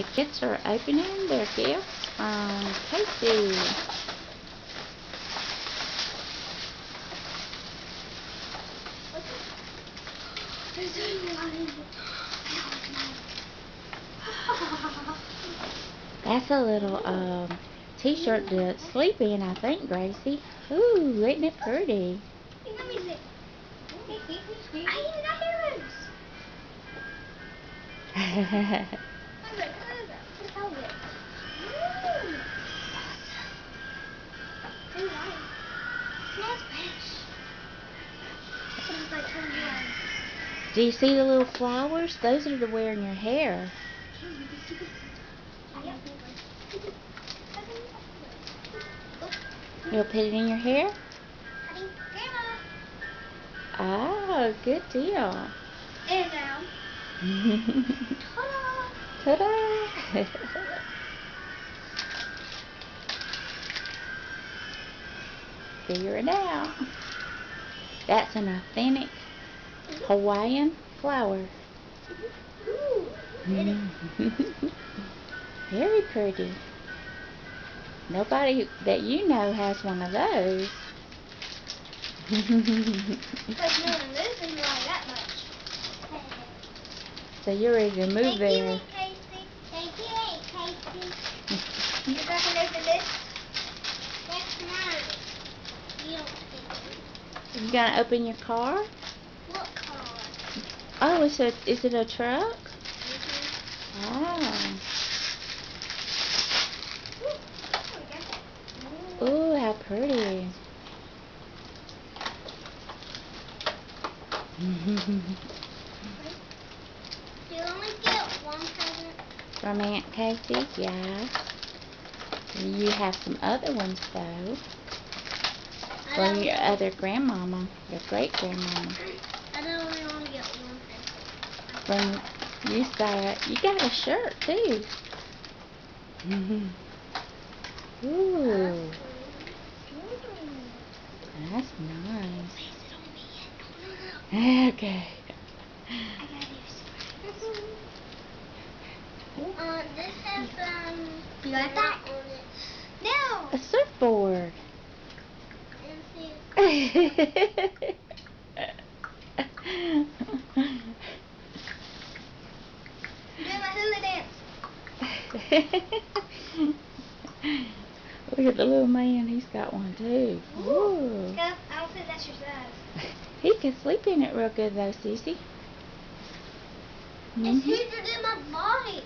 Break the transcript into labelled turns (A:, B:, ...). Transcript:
A: The kids are opening their gifts from Casey. That's a little t-shirt to sleep in, I think, Gracie. Ooh, isn't it pretty?
B: Let me see. I even got heroes.
A: Do you see the little flowers? Those are to wear in your hair. You'll put it in your hair? Oh, good deal.
B: And now.
A: Ta-da! Figure it out. That's an authentic Hawaiian flower. Very pretty. Nobody that you know has one of those. So you're ready to move there.
B: Thank you, Casey. You're going to open this? That's mine. You don't take it.
A: You gonna open your car?
B: What car?
A: Oh, is it a truck? Oh. Ooh, how pretty.
B: Do you only get one present?
A: From Aunt Casey? Yeah. You have some other ones, though. From your other grandmama, your great-grandmama.
B: I don't only want to get one present.
A: From, you got a shirt, too. Ooh. That's nice. Okay.
B: This has you like that? No.
A: A surfboard.
B: Do my hula dance.
A: Look at the little man. He's got one too. Ooh.
B: I don't think that's your size.
A: He can sleep in it real good though, Cece.
B: It's huger than my body.